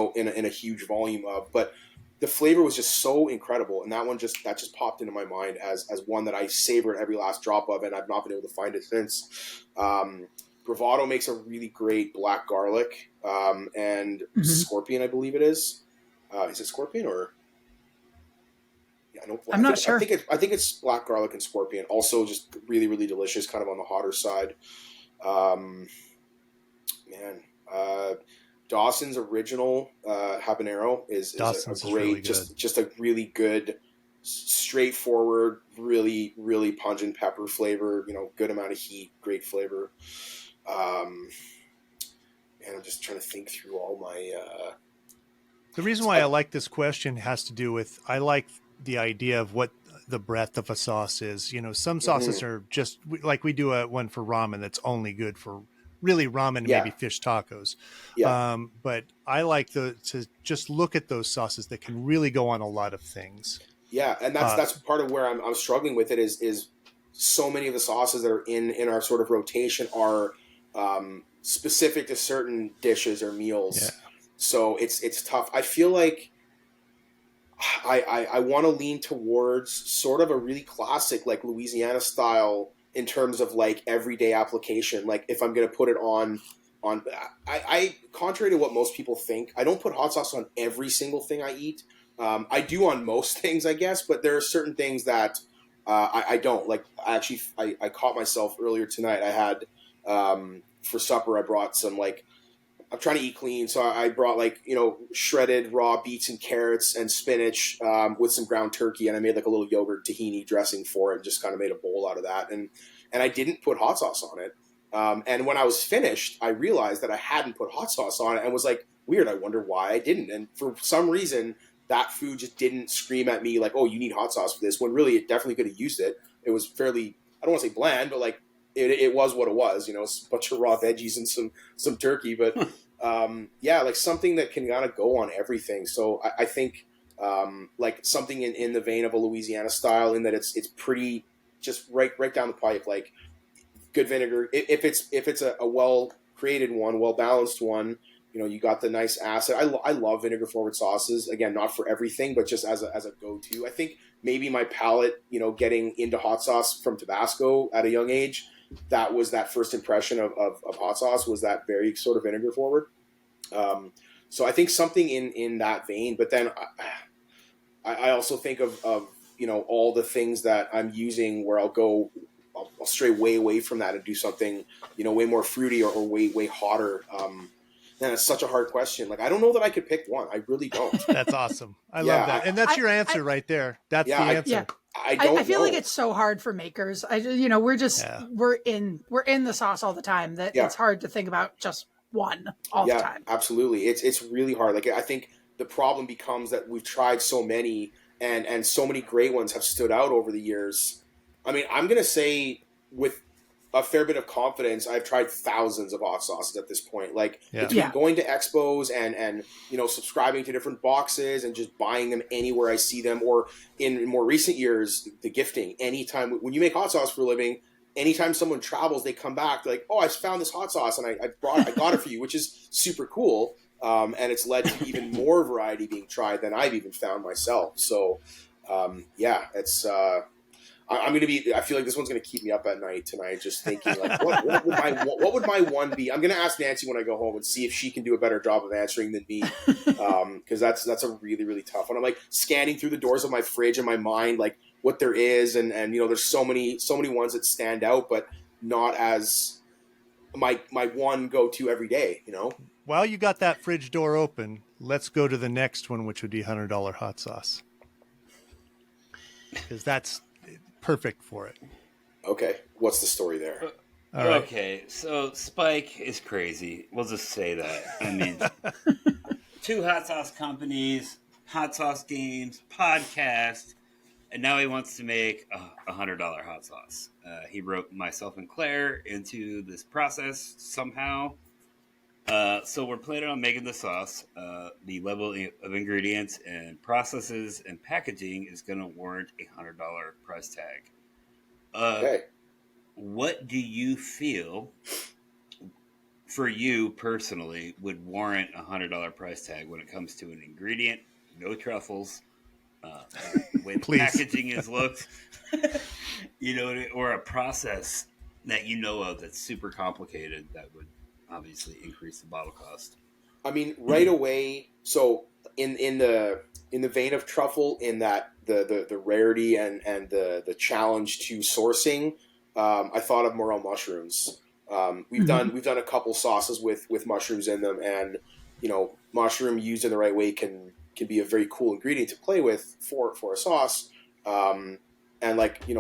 [SPEAKER 4] a huge volume of, but the flavor was just so incredible, and that just popped into my mind as one that I savored every last drop of, and I've not been able to find it since. Bravado makes a really great black garlic and Scorpion, I believe it is. Is it Scorpion or? Yeah, I'm not sure. I think it's black garlic and Scorpion. Also, just really, really delicious, kind of on the hotter side. Dawson's original habanero is a great, really just a really good, straightforward, really, really pungent pepper flavor. Good amount of heat, great flavor. And I'm just trying to think through all my.
[SPEAKER 1] The reason why I like this question has to do with I like the idea of what the breadth of a sauce is. Some sauces are just like we do one for ramen that's only good for really ramen and maybe fish tacos. Yeah. But I like to just look at those sauces that can really go on a lot of things.
[SPEAKER 4] Yeah, and that's part of where I'm struggling with it is so many of the sauces that are in our sort of rotation are specific to certain dishes or meals. Yeah. So it's tough. I feel like I want to lean towards sort of a really classic, like Louisiana style in terms of like everyday application. Like if I'm going to put it on, I contrary to what most people think, I don't put hot sauce on every single thing I eat. I do on most things, I guess, but there are certain things that I don't. Like I caught myself earlier tonight. I had for supper, I brought some I'm trying to eat clean, so I brought shredded raw beets and carrots and spinach with some ground turkey, and I made a little yogurt tahini dressing for it, and just kind of made a bowl out of that, and I didn't put hot sauce on it. And when I was finished, I realized that I hadn't put hot sauce on it, and was like, weird. I wonder why I didn't. And for some reason, that food just didn't scream at me like, oh, you need hot sauce for this. When really, it definitely could have used it. It was fairly, I don't want to say bland, but it was what it was. A bunch of raw veggies and some turkey, but. Something that can kind of go on everything. So I think like something in the vein of a Louisiana style, in that it's pretty just right down the pipe, like good vinegar. If it's a well created one, well balanced one, you got the nice acid. I love vinegar forward sauces. Again, not for everything, but just as a go-to. I think maybe my palate, getting into hot sauce from Tabasco at a young age, that was that first impression of hot sauce, was that very sort of vinegar forward. So I think something in that vein. But then I also think of all the things that I'm using where I'll stray way away from that and do something way more fruity or way hotter. And it's such a hard question. Like, I don't know that I could pick one. I really don't.
[SPEAKER 1] That's awesome. I love that. And that's your answer right there. That's the answer.
[SPEAKER 3] I feel like it's so hard for makers. We're in the sauce all the time that it's hard to think about just one all the time.
[SPEAKER 4] Absolutely. It's really hard. Like, I think the problem becomes that we've tried so many and so many great ones have stood out over the years. I mean, I'm going to say with a fair bit of confidence, I've tried thousands of hot sauces at this point. Like, between going to expos and subscribing to different boxes and just buying them anywhere I see them, or in more recent years, the gifting. Anytime when you make hot sauce for a living, anytime someone travels, they come back, they're like, "Oh, I found this hot sauce and I got it for you," which is super cool. And it's led to even more variety being tried than I've even found myself. So, it's. I'm going to be. I feel like this one's going to keep me up at night tonight, just thinking like, what would my one be? I'm going to ask Nancy when I go home and see if she can do a better job of answering than me, because that's a really, really tough one. I'm like scanning through the doors of my fridge in my mind, like what there is, and there's so many ones that stand out, but not as my one go to every day.
[SPEAKER 1] While you got that fridge door open, let's go to the next one, which would be $100 hot sauce, because that's perfect for it.
[SPEAKER 4] Okay, what's the story there?
[SPEAKER 2] Okay, so Spike is crazy. We'll just say that. I mean, 2 hot sauce companies, hot sauce games, podcast, and now he wants to make a $100 hot sauce. He wrote myself and Claire into this process somehow. So we're planning on making the sauce. The level of ingredients and processes and packaging is going to warrant a $100 price tag.
[SPEAKER 4] Okay.
[SPEAKER 2] What do you feel, for you personally, would warrant a $100 price tag when it comes to an ingredient, no truffles, when packaging is looked, or a process that of that's super complicated that would obviously increase the bottle cost?
[SPEAKER 4] I mean, right away. So in the vein of truffle, in that the rarity and the challenge to sourcing, I thought of morel mushrooms. We've done a couple sauces with mushrooms in them, and mushroom used in the right way can be a very cool ingredient to play with for a sauce. And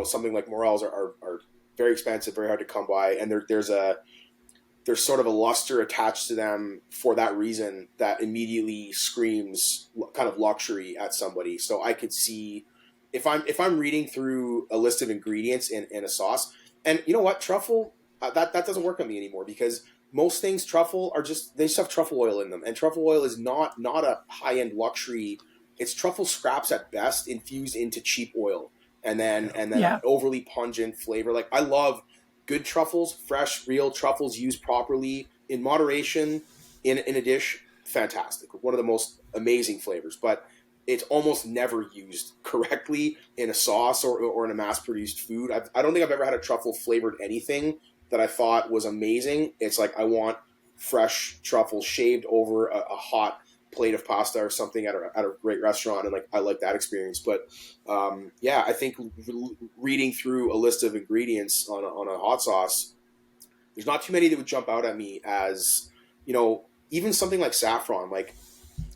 [SPEAKER 4] something like morels are very expensive, very hard to come by, and there's sort of a luster attached to them for that reason that immediately screams kind of luxury at somebody. So I could see if I'm reading through a list of ingredients in a sauce, and you know what, truffle, that doesn't work on me anymore, because most things truffle they just have truffle oil in them, and truffle oil is not a high end luxury. It's truffle scraps at best infused into cheap oil, and then overly pungent flavor. Like, I love good truffles, fresh, real truffles used properly in moderation in a dish. Fantastic. One of the most amazing flavors, but it's almost never used correctly in a sauce or in a mass-produced food. I don't think I've ever had a truffle flavored anything that I thought was amazing. It's like, I want fresh truffle shaved over a hot plate of pasta or something at a great restaurant, and I like that experience. But I think reading through a list of ingredients on a hot sauce, there's not too many that would jump out at me as, even something like saffron. Like,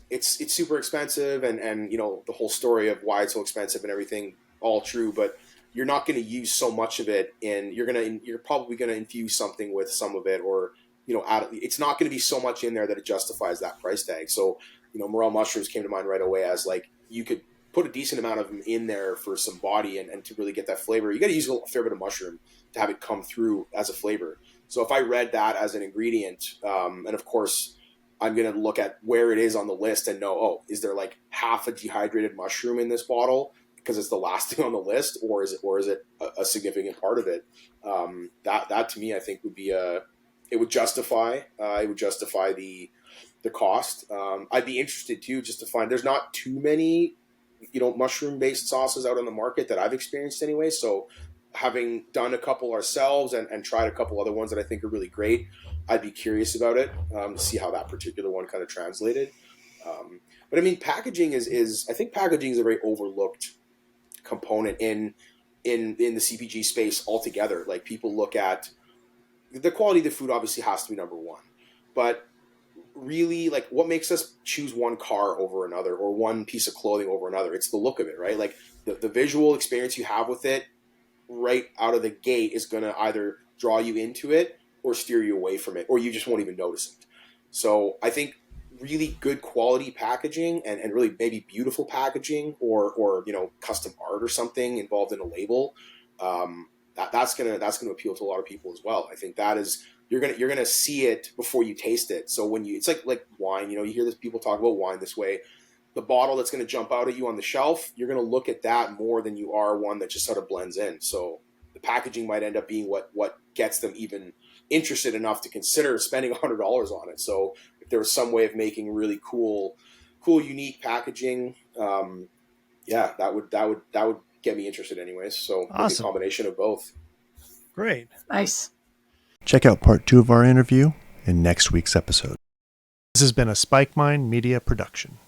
[SPEAKER 4] it's super expensive, and the whole story of why it's so expensive and everything, all true, but you're not going to use so much of it, and you're probably going to infuse something with some of it, or it's not going to be so much in there that it justifies that price tag. So, morel mushrooms came to mind right away as, like, you could put a decent amount of them in there for some body and to really get that flavor. You got to use a fair bit of mushroom to have it come through as a flavor. So if I read that as an ingredient, and of course, I'm going to look at where it is on the list and know, oh, is there like half a dehydrated mushroom in this bottle because it's the last thing on the list, or is it a significant part of it? That to me, I think would be it would justify the cost. I'd be interested too, just to find, there's not too many, mushroom based sauces out on the market that I've experienced anyway. So having done a couple ourselves and tried a couple other ones that I think are really great, I'd be curious about it, to see how that particular one kind of translated. But I mean, packaging I think packaging is a very overlooked component in the CPG space altogether. Like, people look at the quality of the food, obviously has to be number one, but really, like, what makes us choose one car over another or one piece of clothing over another? It's the look of it, right? Like the visual experience you have with it right out of the gate is going to either draw you into it or steer you away from it, or you just won't even notice it. So I think really good quality packaging and really maybe beautiful packaging or custom art or something involved in a label, that's gonna appeal to a lot of people as well. I think that is, you're gonna see it before you taste it. So when it's like wine, you hear this, people talk about wine this way. The bottle that's going to jump out at you on the shelf, you're going to look at that more than you are one that just sort of blends in. So the packaging might end up being what gets them even interested enough to consider spending $100 on it. So if there was some way of making really cool, unique packaging, that would get me interested anyways. So
[SPEAKER 1] awesome.
[SPEAKER 4] Maybe a combination of both.
[SPEAKER 1] Great.
[SPEAKER 3] Nice.
[SPEAKER 1] Check out part 2 of our interview in next week's episode. This has been a Spike Mind Media production.